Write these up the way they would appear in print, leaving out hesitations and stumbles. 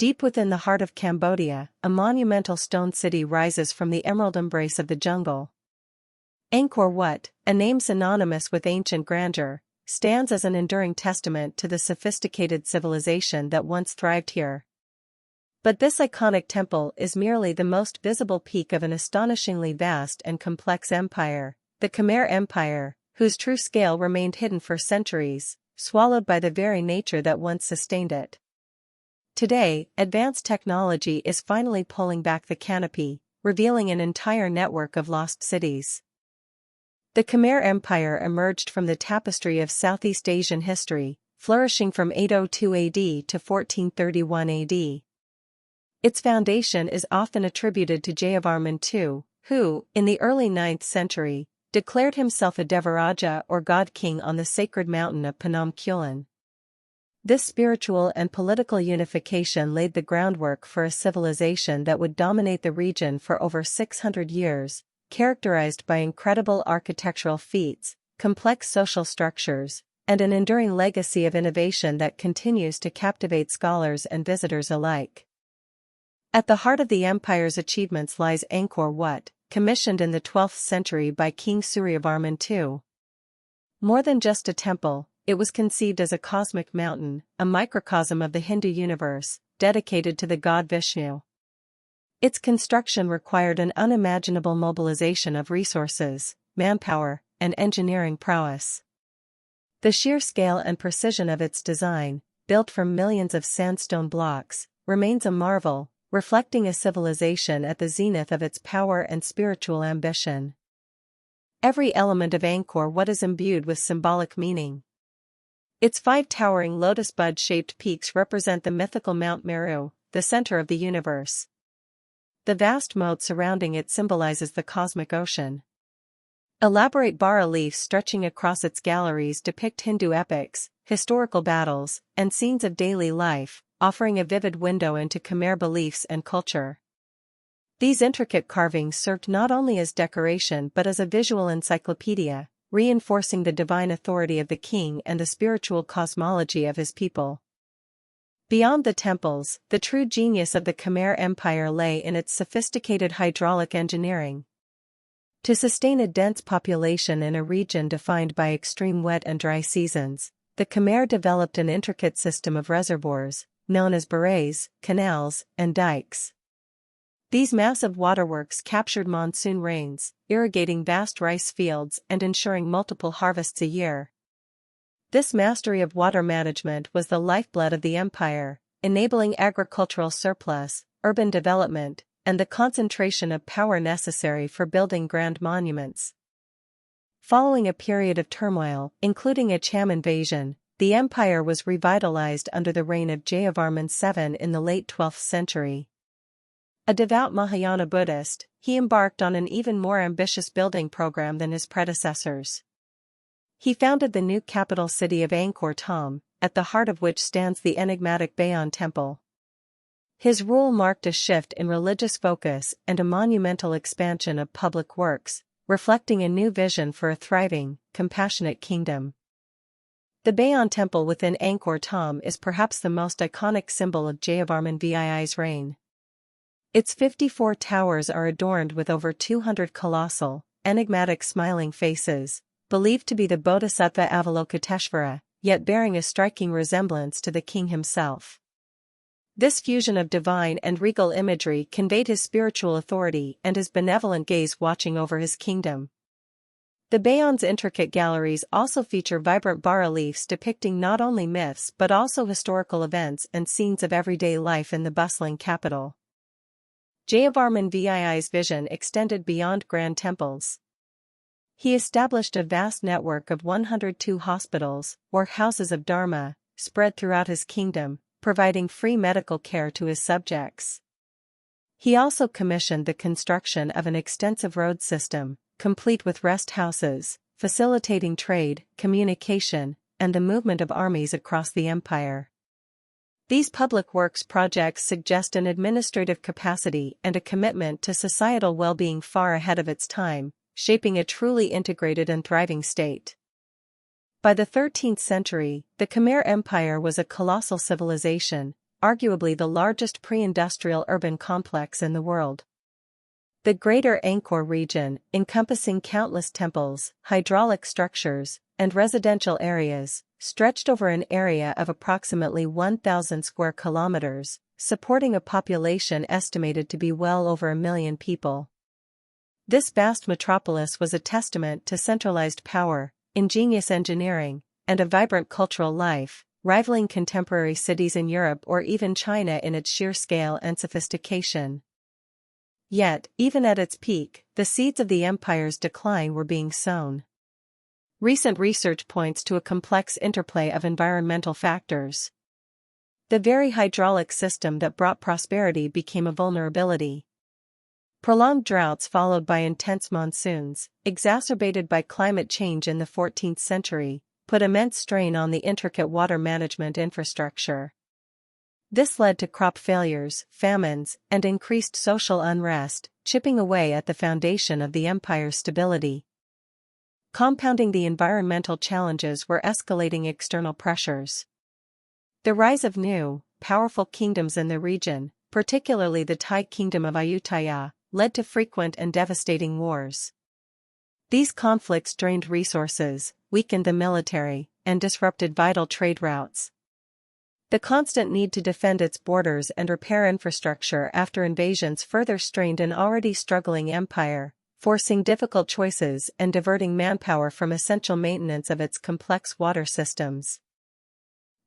Deep within the heart of Cambodia, a monumental stone city rises from the emerald embrace of the jungle. Angkor Wat, a name synonymous with ancient grandeur, stands as an enduring testament to the sophisticated civilization that once thrived here. But this iconic temple is merely the most visible peak of an astonishingly vast and complex empire, the Khmer Empire, whose true scale remained hidden for centuries, swallowed by the very nature that once sustained it. Today, advanced technology is finally pulling back the canopy, revealing an entire network of lost cities. The Khmer Empire emerged from the tapestry of Southeast Asian history, flourishing from 802 AD to 1431 AD. Its foundation is often attributed to Jayavarman II, who, in the early 9th century, declared himself a Devaraja or god-king on the sacred mountain of Phnom Kulen. This spiritual and political unification laid the groundwork for a civilization that would dominate the region for over 600 years, characterized by incredible architectural feats, complex social structures, and an enduring legacy of innovation that continues to captivate scholars and visitors alike. At the heart of the empire's achievements lies Angkor Wat, commissioned in the 12th century by King Suryavarman II. More than just a temple, it was conceived as a cosmic mountain, a microcosm of the Hindu universe, dedicated to the god Vishnu. Its construction required an unimaginable mobilization of resources, manpower, and engineering prowess. The sheer scale and precision of its design, built from millions of sandstone blocks, remains a marvel, reflecting a civilization at the zenith of its power and spiritual ambition. Every element of Angkor Wat is imbued with symbolic meaning. Its 5 towering lotus bud-shaped peaks represent the mythical Mount Meru, the center of the universe. The vast moat surrounding it symbolizes the cosmic ocean. Elaborate bas-reliefs stretching across its galleries depict Hindu epics, historical battles, and scenes of daily life, offering a vivid window into Khmer beliefs and culture. These intricate carvings served not only as decoration but as a visual encyclopedia, reinforcing the divine authority of the king and the spiritual cosmology of his people. Beyond the temples, the true genius of the Khmer Empire lay in its sophisticated hydraulic engineering. To sustain a dense population in a region defined by extreme wet and dry seasons, the Khmer developed an intricate system of reservoirs, known as barrages, canals, and dikes. These massive waterworks captured monsoon rains, irrigating vast rice fields and ensuring multiple harvests a year. This mastery of water management was the lifeblood of the empire, enabling agricultural surplus, urban development, and the concentration of power necessary for building grand monuments. Following a period of turmoil, including a Cham invasion, the empire was revitalized under the reign of Jayavarman VII in the late 12th century. A devout Mahayana Buddhist, he embarked on an even more ambitious building program than his predecessors. He founded the new capital city of Angkor Thom, at the heart of which stands the enigmatic Bayon Temple. His rule marked a shift in religious focus and a monumental expansion of public works, reflecting a new vision for a thriving, compassionate kingdom. The Bayon Temple within Angkor Thom is perhaps the most iconic symbol of Jayavarman VII's reign. Its 54 towers are adorned with over 200 colossal, enigmatic smiling faces, believed to be the Bodhisattva Avalokiteshvara, yet bearing a striking resemblance to the king himself. This fusion of divine and regal imagery conveyed his spiritual authority and his benevolent gaze watching over his kingdom. The Bayon's intricate galleries also feature vibrant bas-reliefs depicting not only myths but also historical events and scenes of everyday life in the bustling capital. Jayavarman VII's vision extended beyond grand temples. He established a vast network of 102 hospitals, or houses of Dharma, spread throughout his kingdom, providing free medical care to his subjects. He also commissioned the construction of an extensive road system, complete with rest houses, facilitating trade, communication, and the movement of armies across the empire. These public works projects suggest an administrative capacity and a commitment to societal well-being far ahead of its time, shaping a truly integrated and thriving state. By the 13th century, the Khmer Empire was a colossal civilization, arguably the largest pre-industrial urban complex in the world. The Greater Angkor region, encompassing countless temples, hydraulic structures, and residential areas, stretched over an area of approximately 1,000 square kilometers, supporting a population estimated to be well over 1 million people. This vast metropolis was a testament to centralized power, ingenious engineering, and a vibrant cultural life, rivaling contemporary cities in Europe or even China in its sheer scale and sophistication. Yet, even at its peak, the seeds of the empire's decline were being sown. Recent research points to a complex interplay of environmental factors. The very hydraulic system that brought prosperity became a vulnerability. Prolonged droughts followed by intense monsoons, exacerbated by climate change in the 14th century, put immense strain on the intricate water management infrastructure. This led to crop failures, famines, and increased social unrest, chipping away at the foundation of the empire's stability. Compounding the environmental challenges were escalating external pressures. The rise of new, powerful kingdoms in the region, particularly the Thai kingdom of Ayutthaya, led to frequent and devastating wars. These conflicts drained resources, weakened the military, and disrupted vital trade routes. The constant need to defend its borders and repair infrastructure after invasions further strained an already struggling empire, forcing difficult choices and diverting manpower from essential maintenance of its complex water systems.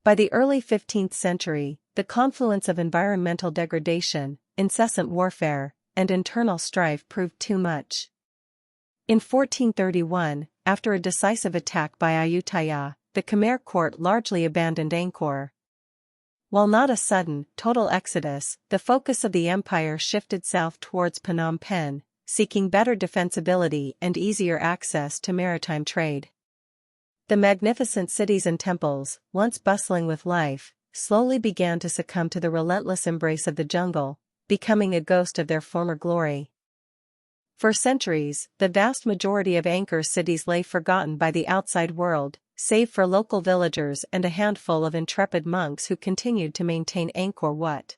By the early 15th century, the confluence of environmental degradation, incessant warfare, and internal strife proved too much. In 1431, after a decisive attack by Ayutthaya, the Khmer court largely abandoned Angkor. While not a sudden, total exodus, the focus of the empire shifted south towards Phnom Penh, seeking better defensibility and easier access to maritime trade. The magnificent cities and temples, once bustling with life, slowly began to succumb to the relentless embrace of the jungle, becoming a ghost of their former glory. For centuries, the vast majority of Angkor's cities lay forgotten by the outside world, save for local villagers and a handful of intrepid monks who continued to maintain Angkor Wat.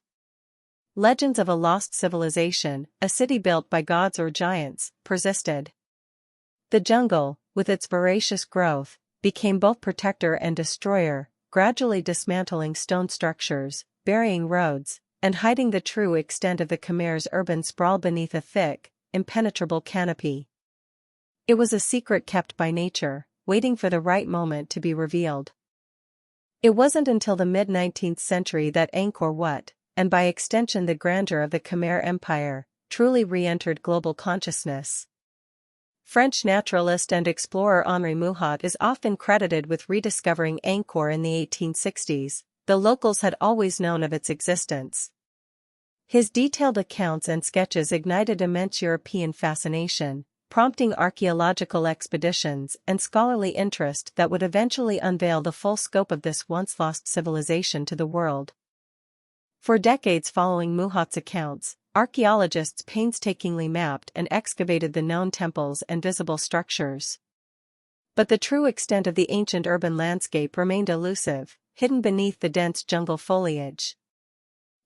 Legends of a lost civilization, a city built by gods or giants, persisted. The jungle, with its voracious growth, became both protector and destroyer, gradually dismantling stone structures, burying roads, and hiding the true extent of the Khmer's urban sprawl beneath a thick, impenetrable canopy. It was a secret kept by nature, waiting for the right moment to be revealed. It wasn't until the mid-19th century that Angkor Wat, and by extension the grandeur of the Khmer Empire, truly re-entered global consciousness. French naturalist and explorer Henri Mouhot is often credited with rediscovering Angkor in the 1860s, though locals had always known of its existence. His detailed accounts and sketches ignited immense European fascination, prompting archaeological expeditions and scholarly interest that would eventually unveil the full scope of this once-lost civilization to the world. For decades following Mouhot's accounts, archaeologists painstakingly mapped and excavated the known temples and visible structures. But the true extent of the ancient urban landscape remained elusive, hidden beneath the dense jungle foliage.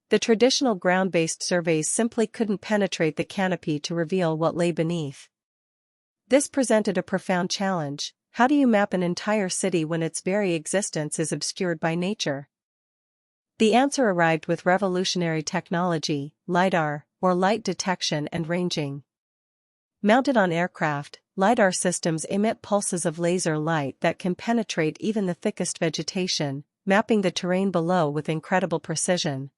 The traditional ground-based surveys simply couldn't penetrate the canopy to reveal what lay beneath. This presented a profound challenge. How do you map an entire city when its very existence is obscured by nature? The answer arrived with revolutionary technology, LiDAR, or light detection and ranging. Mounted on aircraft, LiDAR systems emit pulses of laser light that can penetrate even the thickest vegetation, mapping the terrain below with incredible precision.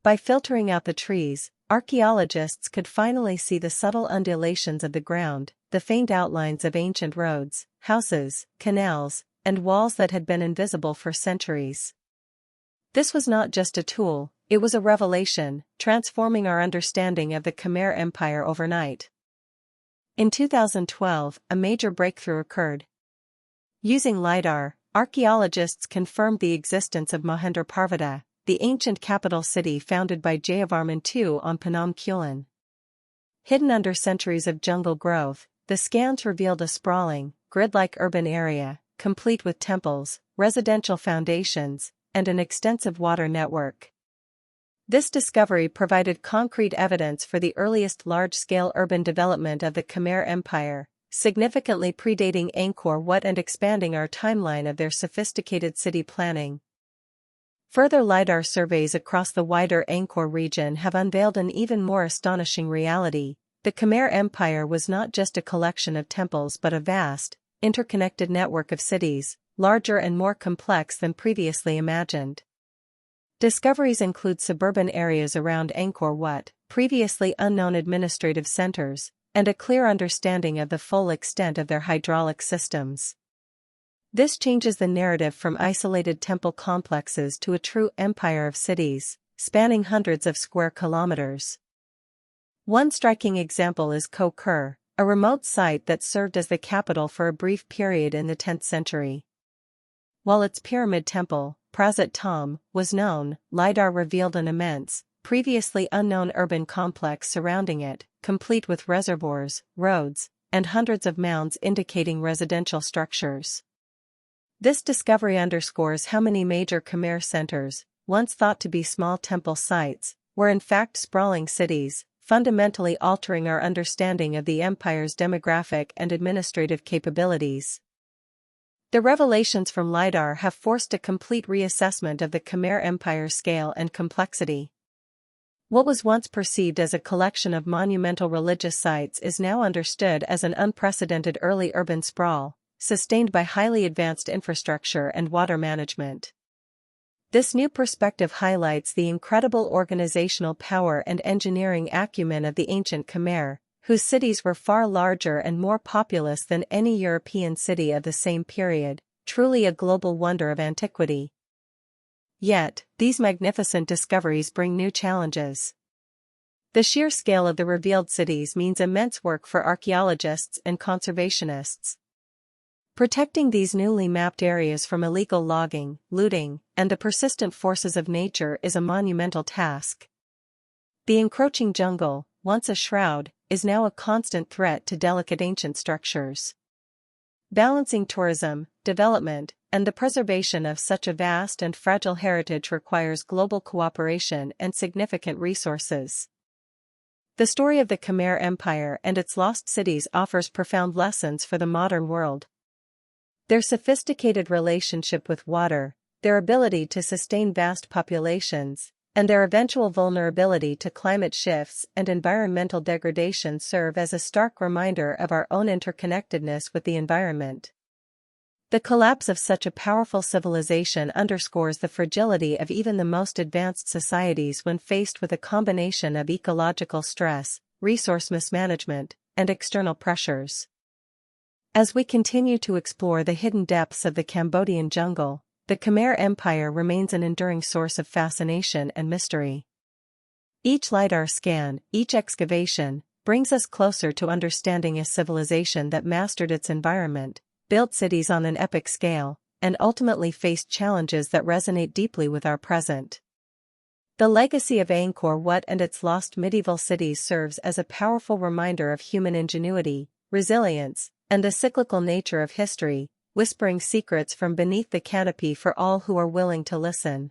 By filtering out the trees, archaeologists could finally see the subtle undulations of the ground, the faint outlines of ancient roads, houses, canals, and walls that had been invisible for centuries. This was not just a tool, it was a revelation, transforming our understanding of the Khmer Empire overnight. In 2012, a major breakthrough occurred. Using LiDAR, archaeologists confirmed the existence of Mahendraparvata, the ancient capital city founded by Jayavarman II on Phnom Kulen. Hidden under centuries of jungle growth, the scans revealed a sprawling, grid-like urban area, complete with temples, residential foundations, and an extensive water network. This discovery provided concrete evidence for the earliest large-scale urban development of the Khmer Empire, significantly predating Angkor Wat and expanding our timeline of their sophisticated city planning. Further LiDAR surveys across the wider Angkor region have unveiled an even more astonishing reality. The Khmer Empire was not just a collection of temples but a vast, interconnected network of cities, larger and more complex than previously imagined. Discoveries include suburban areas around Angkor Wat, previously unknown administrative centers, and a clear understanding of the full extent of their hydraulic systems. This changes the narrative from isolated temple complexes to a true empire of cities, spanning hundreds of square kilometers. One striking example is Koh Ker, a remote site that served as the capital for a brief period in the 10th century. While its pyramid temple, Prasat Tom, was known, LiDAR revealed an immense, previously unknown urban complex surrounding it, complete with reservoirs, roads, and hundreds of mounds indicating residential structures. This discovery underscores how many major Khmer centers, once thought to be small temple sites, were in fact sprawling cities, fundamentally altering our understanding of the empire's demographic and administrative capabilities. The revelations from LiDAR have forced a complete reassessment of the Khmer Empire's scale and complexity. What was once perceived as a collection of monumental religious sites is now understood as an unprecedented early urban sprawl, sustained by highly advanced infrastructure and water management. This new perspective highlights the incredible organizational power and engineering acumen of the ancient Khmer, whose cities were far larger and more populous than any European city of the same period, truly a global wonder of antiquity. Yet, these magnificent discoveries bring new challenges. The sheer scale of the revealed cities means immense work for archaeologists and conservationists. Protecting these newly mapped areas from illegal logging, looting, and the persistent forces of nature is a monumental task. The encroaching jungle, once a shroud, is now a constant threat to delicate ancient structures. Balancing tourism, development, and the preservation of such a vast and fragile heritage requires global cooperation and significant resources. The story of the Khmer Empire and its lost cities offers profound lessons for the modern world. Their sophisticated relationship with water, their ability to sustain vast populations, and their eventual vulnerability to climate shifts and environmental degradation serve as a stark reminder of our own interconnectedness with the environment. The collapse of such a powerful civilization underscores the fragility of even the most advanced societies when faced with a combination of ecological stress, resource mismanagement, and external pressures. As we continue to explore the hidden depths of the Cambodian jungle, the Khmer Empire remains an enduring source of fascination and mystery. Each LiDAR scan, each excavation, brings us closer to understanding a civilization that mastered its environment, built cities on an epic scale, and ultimately faced challenges that resonate deeply with our present. The legacy of Angkor Wat and its lost medieval cities serves as a powerful reminder of human ingenuity, resilience, and the cyclical nature of history, whispering secrets from beneath the canopy for all who are willing to listen.